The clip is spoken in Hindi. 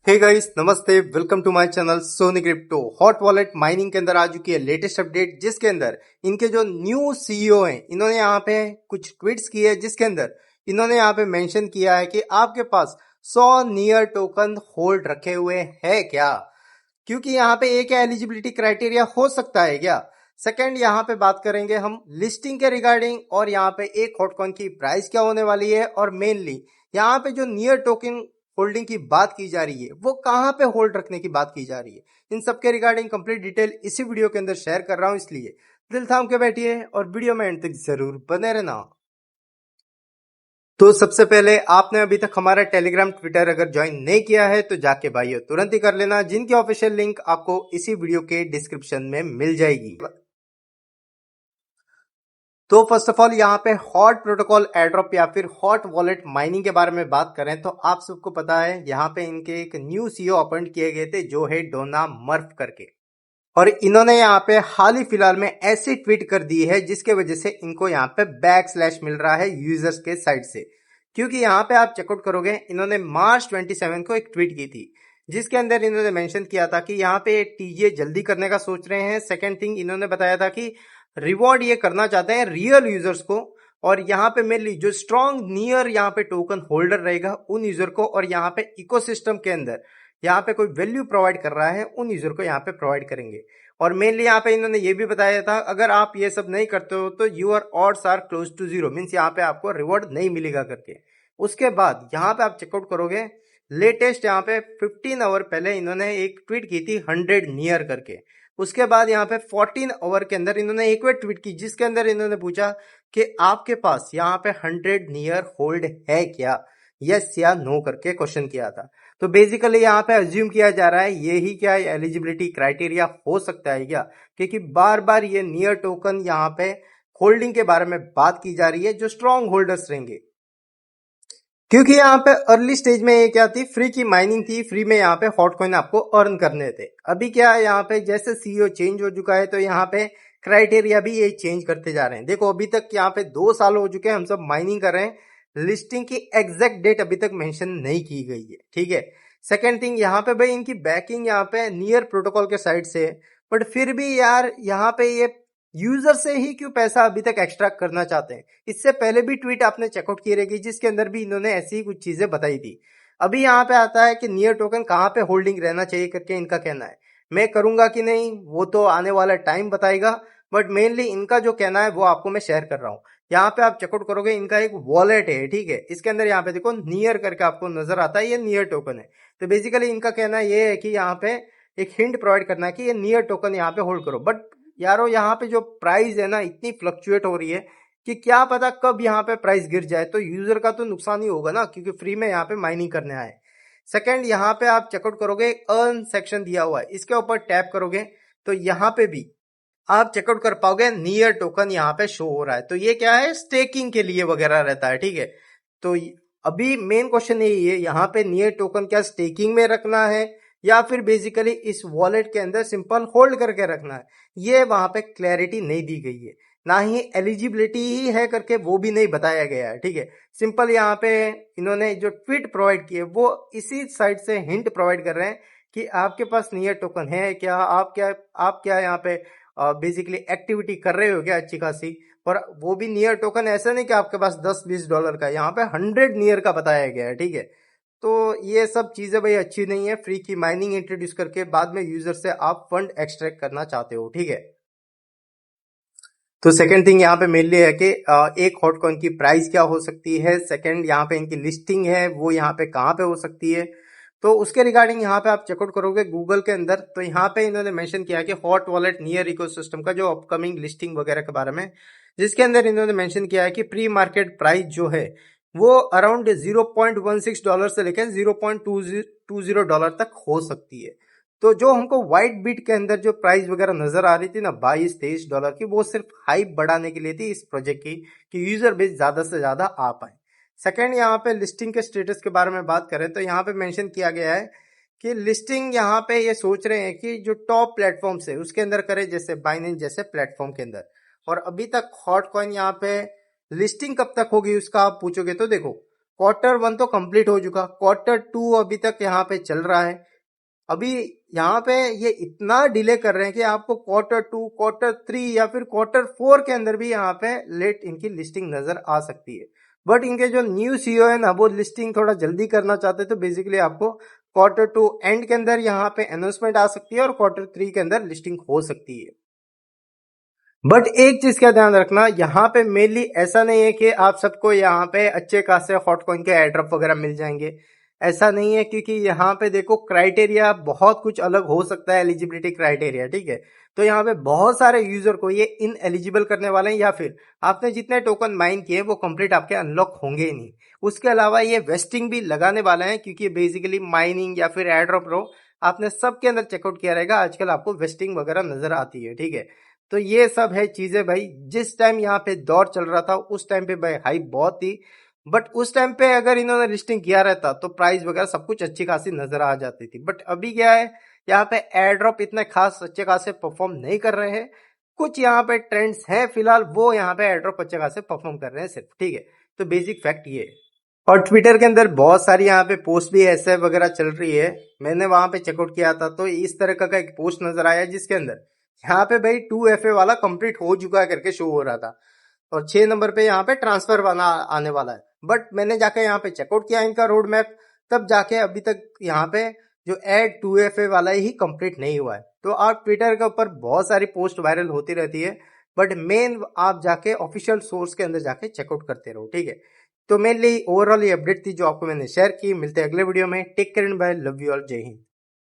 हे गाइस, नमस्ते। Welcome to my channel Soni crypto. Hot wallet mining के अंदर आ चुकी है लेटेस्ट अपडेट, जिसके अंदर इनके जो न्यू सीईओ हैं, इन्होंने यहाँ पे कुछ ट्वीट्स किए हैं, जिसके अंदर इन्होंने यहाँ पे मेंशन किया है कि आपके पास 100 नियर टोकन होल्ड रखे हुए है क्या। क्योंकि यहाँ पे एक एलिजिबिलिटी क्राइटेरिया हो सकता है क्या। सेकंड, यहाँ पे बात करेंगे हम लिस्टिंग के रिगार्डिंग, और यहाँ पे एक हॉटकॉइन की प्राइस क्या होने वाली है, और मेनली यहाँ पे जो नियर टोकन होल्डिंग की बात की जा रही है वो कहाँ पे होल्ड रखने की बात की जा रही है। इन सब के रिगार्डिंग कंप्लीट डिटेल इसी वीडियो के अंदर शेयर कर रहा हूं, इसलिए दिल थाम के बैठिए और वीडियो में एंड तक जरूर बने रहना। तो सबसे पहले, आपने अभी तक हमारा टेलीग्राम ट्विटर अगर ज्वाइन नहीं किया है तो जाके भाइयों तुरंत ही कर लेना, जिनकी ऑफिशियल लिंक आपको इसी वीडियो के डिस्क्रिप्शन में मिल जाएगी। तो फर्स्ट ऑफ ऑल, यहाँ पे हॉट प्रोटोकॉल एड्रॉप या फिर हॉट वॉलेट माइनिंग के बारे में बात करें तो आप सबको पता है यहाँ पे इनके एक न्यू सीईओ अपॉइंट किए गए थे, जो है डोना मर्फ करके। और इन्होंने यहाँ पे हाल ही फिलहाल में ऐसी ट्वीट कर दी है जिसके वजह से इनको यहाँ पे बैक स्लैश मिल रहा है यूजर्स के साइड से। क्योंकि यहाँ पे आप चेकआउट करोगे, इन्होंने मार्च 27 को एक ट्वीट की थी, जिसके अंदर इन्होंने मेंशन किया था कि यहाँ पे टीजे जल्दी करने का सोच रहे हैं। सेकंड थिंग, इन्होंने बताया था कि रिवॉर्ड ये करना चाहते हैं रियल यूजर्स को, और यहाँ पे मेनली जो स्ट्रॉन्ग नियर यहाँ पे टोकन होल्डर रहेगा उन यूजर को, और यहाँ पे इकोसिस्टम के अंदर यहाँ पे कोई वैल्यू प्रोवाइड कर रहा है उन यूजर को यहाँ पे प्रोवाइड करेंगे। और मेनली यहाँ पे इन्होंने ये भी बताया था, अगर आप ये सब नहीं करते हो तो your odds are close to zero, means यहाँ पे आपको रिवॉर्ड नहीं मिलेगा करके। उसके बाद यहाँ पे आप चेकआउट करोगे, लेटेस्ट यहाँ पे 15 आवर पहले इन्होंने एक ट्वीट की थी 100 नियर करके। उसके बाद यहाँ पे 14 आवर के अंदर इन्होंने एक और ट्वीट की, जिसके अंदर इन्होंने पूछा कि आपके पास यहाँ पे 100 नियर होल्ड है क्या, यस या नो करके क्वेश्चन किया था। तो बेसिकली यहाँ पे अज्यूम किया जा रहा है यही क्या एलिजिबिलिटी क्राइटेरिया हो सकता है क्या, क्योंकि बार बार ये नियर टोकन यहाँ पे होल्डिंग के बारे में बात की जा रही है जो स्ट्रॉन्ग होल्डर्स रहेंगे। क्योंकि यहाँ पे अर्ली स्टेज में ये क्या थी, फ्री की माइनिंग थी, फ्री में यहाँ पे हॉट कॉइन आपको अर्न करने थे। अभी क्या है, यहाँ पे जैसे सीईओ चेंज हो चुका है तो यहाँ पे क्राइटेरिया भी ये चेंज करते जा रहे हैं। देखो, अभी तक यहाँ पे 2 साल हो चुके हैं हम सब माइनिंग कर रहे हैं, लिस्टिंग की एग्जैक्ट डेट अभी तक मेंशन नहीं की गई है, ठीक है। सेकेंड थिंग, यहाँ पे भाई इनकी बैकिंग यहाँ पे नियर प्रोटोकॉल के साइड से, बट फिर भी यार यहाँ पे ये यूजर से ही क्यों पैसा अभी तक एक्सट्रैक्ट करना चाहते हैं। इससे पहले भी ट्वीट आपने चेकआउट की रहेगी, जिसके अंदर भी इन्होंने ऐसी ही कुछ चीजें बताई थी। अभी यहाँ पे आता है कि नियर टोकन कहाँ पे होल्डिंग रहना चाहिए करके इनका कहना है। मैं करूंगा कि नहीं वो तो आने वाला टाइम बताएगा, बट मेनली इनका जो कहना है वो आपको मैं शेयर कर रहा हूँ। यहाँ पे आप चेकआउट करोगे, इनका एक वॉलेट है, ठीक है। इसके अंदर यहाँ पे देखो नियर करके आपको नजर आता है, ये नियर टोकन है। तो बेसिकली इनका कहना ये है कि यहाँ पे एक हिंट प्रोवाइड करना है कि ये नियर टोकन यहाँ पे होल्ड करो। बट यारो, यहाँ पे जो प्राइस है ना, इतनी फ्लक्चुएट हो रही है कि क्या पता कब यहाँ पे प्राइस गिर जाए, तो यूजर का तो नुकसान ही होगा ना, क्योंकि फ्री में यहाँ पे माइनिंग करने आए। सेकंड, यहाँ पे आप चेकआउट करोगे, अर्न सेक्शन दिया हुआ है, इसके ऊपर टैप करोगे तो यहाँ पे भी आप चेकआउट कर पाओगे नियर टोकन यहाँ पे शो हो रहा है। तो ये क्या है, स्टेकिंग के लिए वगैरह रहता है, ठीक है। तो अभी मेन क्वेश्चन यही है, यहाँ पे नियर टोकन क्या स्टेकिंग में रखना है या फिर बेसिकली इस वॉलेट के अंदर सिंपल होल्ड करके रखना है, ये वहां पे क्लैरिटी नहीं दी गई है। ना ही एलिजिबिलिटी ही है करके वो भी नहीं बताया गया है, ठीक है। सिंपल यहाँ पे इन्होंने जो ट्वीट प्रोवाइड किए वो इसी साइड से हिंट प्रोवाइड कर रहे हैं कि आपके पास नियर टोकन है क्या, आप क्या यहाँ पे बेसिकली एक्टिविटी कर रहे हो क्या अच्छी खासी। और वो भी नियर टोकन ऐसा नहीं कि आपके पास $10-20 का, यहाँ पे 100 नियर का बताया गया है, ठीक है। तो ये सब चीजें भाई अच्छी नहीं है, फ्री की माइनिंग इंट्रोड्यूस करके बाद में यूजर से आप फंड एक्सट्रैक्ट करना चाहते हो, ठीक है। तो सेकंड थिंग यहाँ पे मेनली है कि एक हॉट कॉइन की प्राइस क्या हो सकती है। सेकंड, यहाँ पे इनकी लिस्टिंग है वो यहाँ पे कहाँ पे हो सकती है। तो उसके रिगार्डिंग यहाँ पे आप चेकआउट करोगे गूगल के अंदर, तो यहाँ पे इन्होंने मेंशन किया कि हॉट वॉलेट नियर इकोसिस्टम का जो अपकमिंग लिस्टिंग वगैरह के बारे में, जिसके अंदर इन्होंने मेंशन किया है कि प्री मार्केट प्राइस जो है वो अराउंड $0.16 से लेकर $0.20 तक हो सकती है। तो जो हमको व्हाइट बीट के अंदर जो प्राइस वगैरह नजर आ रही थी ना, $22-23 की, वो सिर्फ हाइप बढ़ाने के लिए थी इस प्रोजेक्ट की, कि यूजर बेस ज्यादा से ज्यादा आ पाए। सेकेंड, यहाँ पे लिस्टिंग के स्टेटस के बारे में बात करें तो यहाँ पे मेंशन किया गया है कि लिस्टिंग यहाँ पे ये सोच रहे हैं कि जो टॉप प्लेटफॉर्म है उसके अंदर करे, जैसे बाइनेंस जैसे प्लेटफॉर्म के अंदर। और अभी तक हॉट कॉइन यहाँ पे लिस्टिंग कब तक होगी उसका आप पूछोगे तो देखो, Q1 तो कंप्लीट हो चुका, Q2 अभी तक यहाँ पे चल रहा है। अभी यहाँ पे ये इतना डिले कर रहे हैं कि आपको Q2, Q3 या फिर Q4 के अंदर भी यहाँ पे लेट इनकी लिस्टिंग नजर आ सकती है। बट इनके जो न्यू सीईओ है ना, वो लिस्टिंग थोड़ा जल्दी करना चाहते हैं, तो बेसिकली आपको Q2 एंड के अंदर यहाँ पे अनाउंसमेंट आ सकती है और Q3 के अंदर लिस्टिंग हो सकती है। बट एक चीज का ध्यान रखना, यहाँ पे मेनली ऐसा नहीं है कि आप सबको यहाँ पे अच्छे खासे हॉट कॉइन के एयरड्रॉप वगैरह मिल जाएंगे। ऐसा नहीं है, क्योंकि यहाँ पे देखो क्राइटेरिया बहुत कुछ अलग हो सकता है, एलिजिबिलिटी क्राइटेरिया, ठीक है। तो यहाँ पे बहुत सारे यूजर को ये इन एलिजिबल करने वाले हैं, या फिर आपने जितने टोकन माइन किए वो कंप्लीट आपके अनलॉक होंगे ही नहीं। उसके अलावा ये वेस्टिंग भी लगाने वाले हैं, क्योंकि बेसिकली माइनिंग या फिर एयरड्रॉप रो आपने सबके अंदर चेकआउट किया रहेगा, आजकल आपको वेस्टिंग वगैरह नजर आती है, ठीक है। तो ये सब है चीजें भाई। जिस टाइम यहाँ पे दौर चल रहा था उस टाइम पे भाई हाइप बहुत थी, बट उस टाइम पे अगर इन्होंने लिस्टिंग किया रहता तो प्राइस वगैरह सब कुछ अच्छी खासी नजर आ जाती थी। बट अभी क्या है, यहाँ पे एयर ड्रॉप इतने खास अच्छे खासे परफॉर्म नहीं कर रहे हैं। कुछ यहाँ पे ट्रेंड्स हैं फिलहाल, वो यहाँ पे एयर ड्रॉप अच्छे खासे परफॉर्म कर रहे हैं सिर्फ, ठीक है। तो बेसिक फैक्ट ये है। और ट्विटर के अंदर बहुत सारी यहाँ पे पोस्ट भी ऐसे वगैरह चल रही है। मैंने वहां पे चेकआउट किया था तो इस तरह का एक पोस्ट नजर आया, जिसके अंदर यहाँ पे भाई 2FA वाला कंप्लीट हो चुका है करके शो हो रहा था, और 6 नंबर पे यहाँ पे ट्रांसफर वाला आने वाला है। बट मैंने जाके यहाँ पे चेकआउट किया इनका रोड मैप, तब जाके अभी तक यहाँ पे जो एड 2FA वाला ही कंप्लीट नहीं हुआ है। तो आप ट्विटर के ऊपर बहुत सारी पोस्ट वायरल होती रहती है, बट मेन आप जाके ऑफिशियल सोर्स के अंदर जाके चेकआउट करते रहो, ठीक है। तो मेनली ओवरऑल ये अपडेट थी जो आपको मैंने शेयर की। मिलते हैं अगले वीडियो में। Take care and bye, love you all, Jai Hind.